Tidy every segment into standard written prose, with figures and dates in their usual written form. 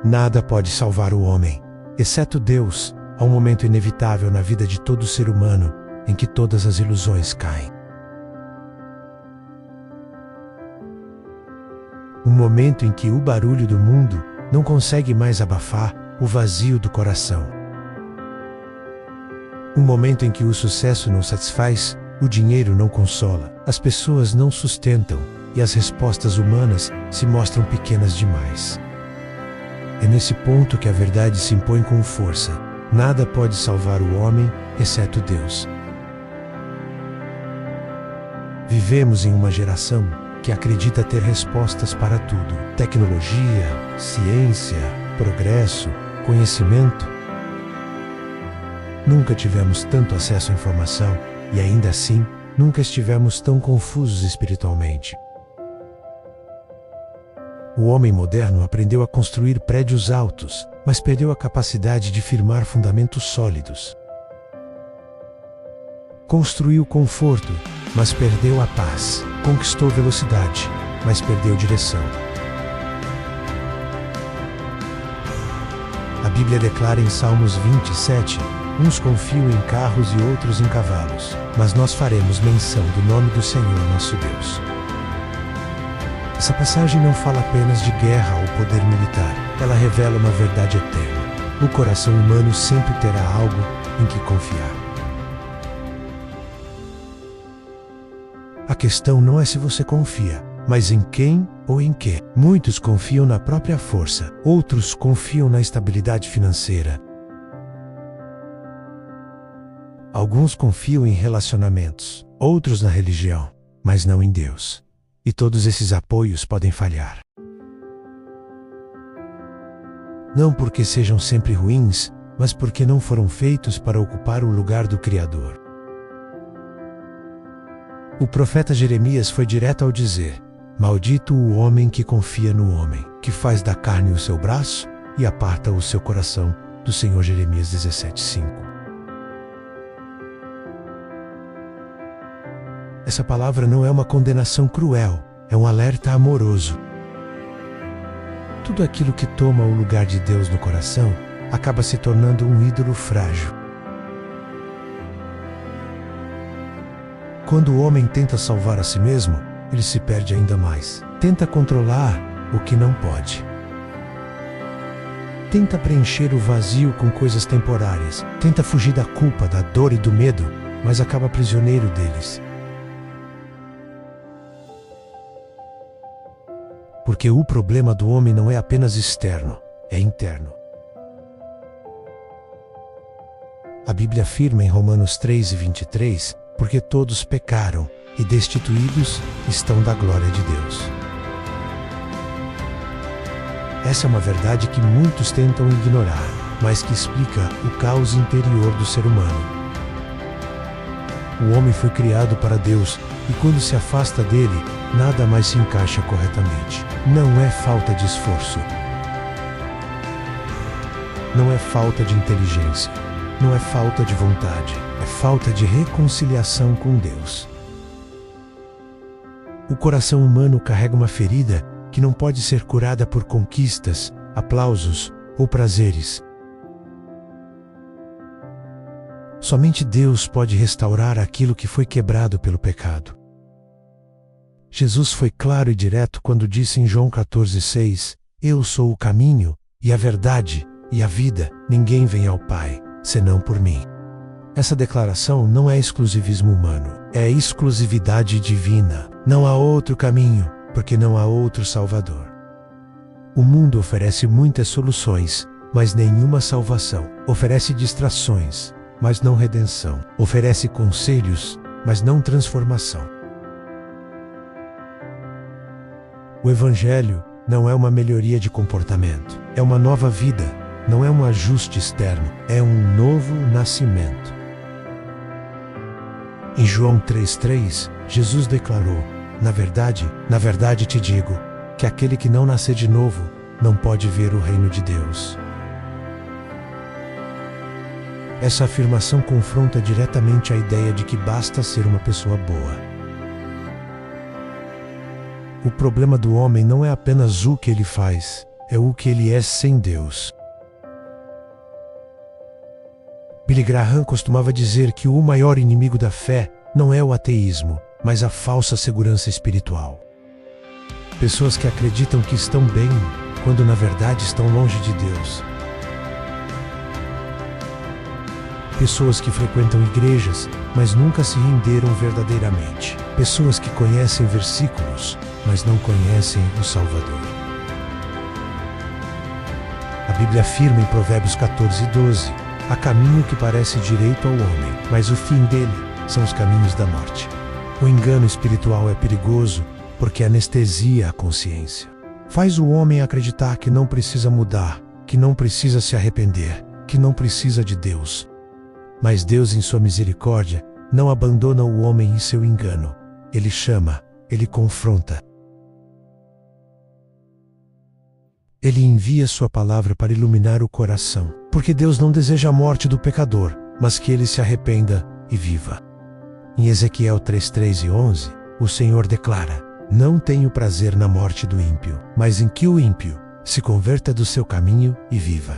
Nada pode salvar o homem, exceto Deus. Há um momento inevitável na vida de todo ser humano em que todas as ilusões caem. Um momento em que o barulho do mundo não consegue mais abafar o vazio do coração. Um momento em que o sucesso não satisfaz, o dinheiro não consola, as pessoas não sustentam e as respostas humanas se mostram pequenas demais. É nesse ponto que a verdade se impõe com força. Nada pode salvar o homem, exceto Deus. Vivemos em uma geração que acredita ter respostas para tudo. Tecnologia, ciência, progresso, conhecimento. Nunca tivemos tanto acesso à informação e ainda assim, nunca estivemos tão confusos espiritualmente. O homem moderno aprendeu a construir prédios altos, mas perdeu a capacidade de firmar fundamentos sólidos. Construiu conforto, mas perdeu a paz. Conquistou velocidade, mas perdeu direção. A Bíblia declara em Salmos 27, uns confiam em carros e outros em cavalos, mas nós faremos menção do nome do Senhor nosso Deus. Essa passagem não fala apenas de guerra ou poder militar, ela revela uma verdade eterna. O coração humano sempre terá algo em que confiar. A questão não é se você confia, mas em quem ou em que. Muitos confiam na própria força, outros confiam na estabilidade financeira. Alguns confiam em relacionamentos, outros na religião, mas não em Deus. E todos esses apoios podem falhar. Não porque sejam sempre ruins, mas porque não foram feitos para ocupar o lugar do Criador. O profeta Jeremias foi direto ao dizer: maldito o homem que confia no homem, que faz da carne o seu braço e aparta o seu coração, do Senhor. Jeremias 17:5. Essa palavra não é uma condenação cruel, é um alerta amoroso. Tudo aquilo que toma o lugar de Deus no coração acaba se tornando um ídolo frágil. Quando o homem tenta salvar a si mesmo, ele se perde ainda mais. Tenta controlar o que não pode. Tenta preencher o vazio com coisas temporárias. Tenta fugir da culpa, da dor e do medo, mas acaba prisioneiro deles. Porque o problema do homem não é apenas externo, é interno. A Bíblia afirma em Romanos 3:23, porque todos pecaram e destituídos estão da glória de Deus. Essa é uma verdade que muitos tentam ignorar, mas que explica o caos interior do ser humano. O homem foi criado para Deus e quando se afasta dele, nada mais se encaixa corretamente. Não é falta de esforço. Não é falta de inteligência. Não é falta de vontade. É falta de reconciliação com Deus. O coração humano carrega uma ferida que não pode ser curada por conquistas, aplausos ou prazeres. Somente Deus pode restaurar aquilo que foi quebrado pelo pecado. Jesus foi claro e direto quando disse em João 14:6, eu sou o caminho, e a verdade, e a vida, ninguém vem ao Pai, senão por mim. Essa declaração não é exclusivismo humano, é exclusividade divina. Não há outro caminho, porque não há outro Salvador. O mundo oferece muitas soluções, mas nenhuma salvação. Oferece distrações, mas não redenção. Oferece conselhos, mas não transformação. O Evangelho não é uma melhoria de comportamento, é uma nova vida, não é um ajuste externo, é um novo nascimento. Em João 3:3, Jesus declarou, na verdade te digo, que aquele que não nascer de novo, não pode ver o reino de Deus. Essa afirmação confronta diretamente a ideia de que basta ser uma pessoa boa. O problema do homem não é apenas o que ele faz, é o que ele é sem Deus. Billy Graham costumava dizer que o maior inimigo da fé não é o ateísmo, mas a falsa segurança espiritual. Pessoas que acreditam que estão bem, quando na verdade estão longe de Deus. Pessoas que frequentam igrejas, mas nunca se renderam verdadeiramente. Pessoas que conhecem versículos, mas não conhecem o Salvador. A Bíblia afirma em Provérbios 14:12: há caminho que parece direito ao homem, mas o fim dele são os caminhos da morte. O engano espiritual é perigoso porque anestesia a consciência. Faz o homem acreditar que não precisa mudar, que não precisa se arrepender, que não precisa de Deus. Mas Deus, em sua misericórdia, não abandona o homem em seu engano. Ele chama, ele confronta. Ele envia sua palavra para iluminar o coração, porque Deus não deseja a morte do pecador, mas que ele se arrependa e viva. Em Ezequiel 3:3 e 11, o Senhor declara: não tenho prazer na morte do ímpio, mas em que o ímpio se converta do seu caminho e viva.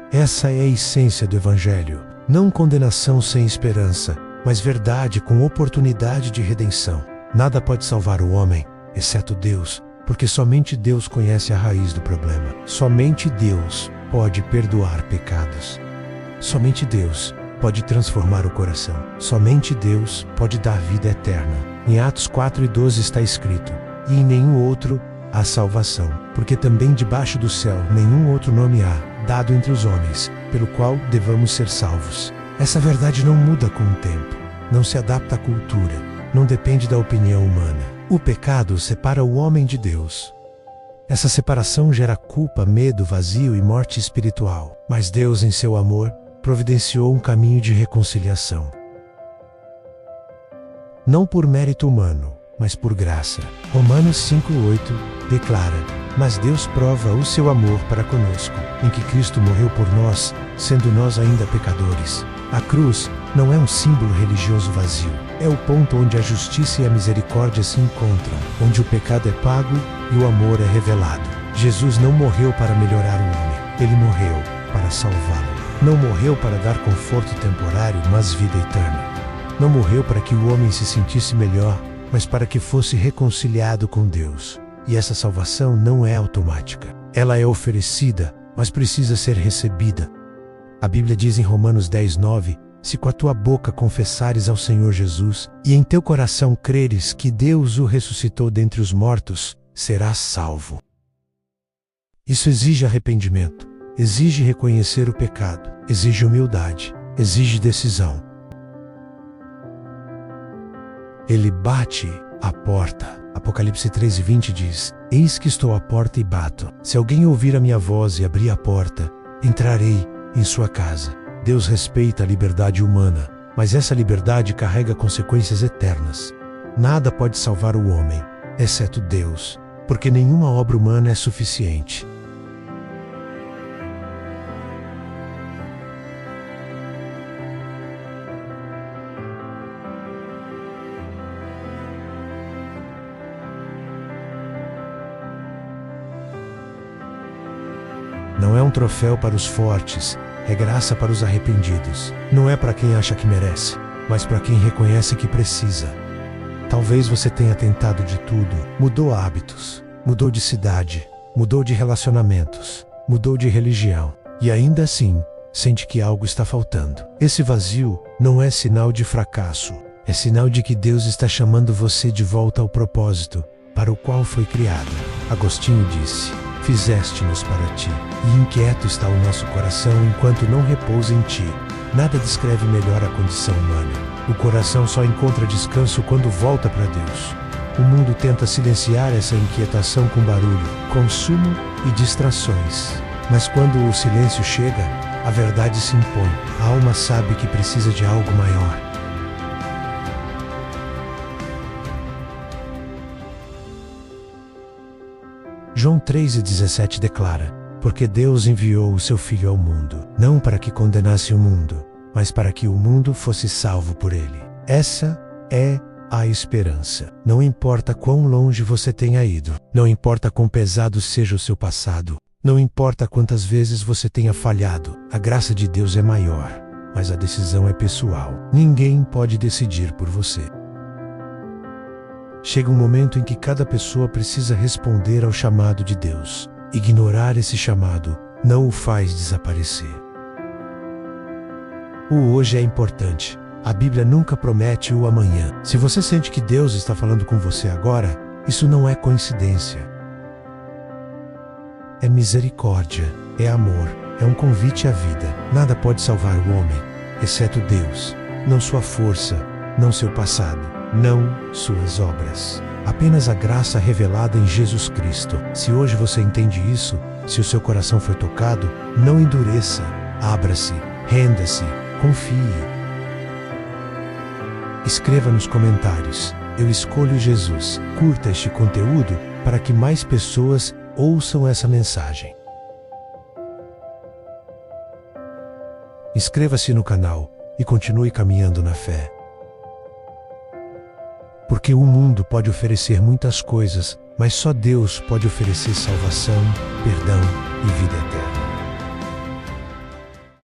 Essa é a essência do Evangelho, não condenação sem esperança, mas verdade com oportunidade de redenção. Nada pode salvar o homem, exceto Deus, porque somente Deus conhece a raiz do problema. Somente Deus pode perdoar pecados. Somente Deus pode transformar o coração. Somente Deus pode dar vida eterna. Em Atos 4:12 está escrito: e em nenhum outro há salvação, porque também debaixo do céu nenhum outro nome há, dado entre os homens, pelo qual devamos ser salvos. Essa verdade não muda com o tempo, não se adapta à cultura, não depende da opinião humana. O pecado separa o homem de Deus. Essa separação gera culpa, medo, vazio e morte espiritual. Mas Deus, em seu amor, providenciou um caminho de reconciliação. Não por mérito humano, mas por graça. Romanos 5:8 declara: mas Deus prova o seu amor para conosco, em que Cristo morreu por nós, sendo nós ainda pecadores. A cruz não é um símbolo religioso vazio. É o ponto onde a justiça e a misericórdia se encontram, onde o pecado é pago e o amor é revelado. Jesus não morreu para melhorar o homem, ele morreu para salvá-lo. Não morreu para dar conforto temporário, mas vida eterna. Não morreu para que o homem se sentisse melhor, mas para que fosse reconciliado com Deus. E essa salvação não é automática. Ela é oferecida, mas precisa ser recebida. A Bíblia diz em Romanos 10:9: se com a tua boca confessares ao Senhor Jesus, e em teu coração creres que Deus o ressuscitou dentre os mortos, serás salvo. Isso exige arrependimento, exige reconhecer o pecado, exige humildade, exige decisão. Ele bate à porta. Apocalipse 13:20 diz: eis que estou à porta e bato. Se alguém ouvir a minha voz e abrir a porta, entrarei em sua casa. Deus respeita a liberdade humana, mas essa liberdade carrega consequências eternas. Nada pode salvar o homem, exceto Deus, porque nenhuma obra humana é suficiente. Não é um troféu para os fortes, é graça para os arrependidos. Não é para quem acha que merece, mas para quem reconhece que precisa. Talvez você tenha tentado de tudo, mudou hábitos, mudou de cidade, mudou de relacionamentos, mudou de religião, e ainda assim, sente que algo está faltando. Esse vazio não é sinal de fracasso, é sinal de que Deus está chamando você de volta ao propósito para o qual foi criado. Agostinho disse: fizeste-nos para ti, e inquieto está o nosso coração enquanto não repousa em ti. Nada descreve melhor a condição humana. O coração só encontra descanso quando volta para Deus. O mundo tenta silenciar essa inquietação com barulho, consumo e distrações. Mas quando o silêncio chega, a verdade se impõe. A alma sabe que precisa de algo maior. João 3:17 declara: porque Deus enviou o seu Filho ao mundo, não para que condenasse o mundo, mas para que o mundo fosse salvo por ele. Essa é há esperança. Não importa quão longe você tenha ido, não importa quão pesado seja o seu passado, não importa quantas vezes você tenha falhado, a graça de Deus é maior, mas a decisão é pessoal. Ninguém pode decidir por você. Chega um momento em que cada pessoa precisa responder ao chamado de Deus. Ignorar esse chamado não o faz desaparecer. O hoje é importante. A Bíblia nunca promete o amanhã. Se você sente que Deus está falando com você agora, isso não é coincidência. É misericórdia, é amor, é um convite à vida. Nada pode salvar o homem, exceto Deus. Não sua força, não seu passado, não suas obras. Apenas a graça revelada em Jesus Cristo. Se hoje você entende isso, se o seu coração foi tocado, não endureça, abra-se, renda-se, confie. Escreva nos comentários: eu escolho Jesus. Curta este conteúdo para que mais pessoas ouçam essa mensagem. Inscreva-se no canal e continue caminhando na fé. Porque o mundo pode oferecer muitas coisas, mas só Deus pode oferecer salvação, perdão e vida eterna.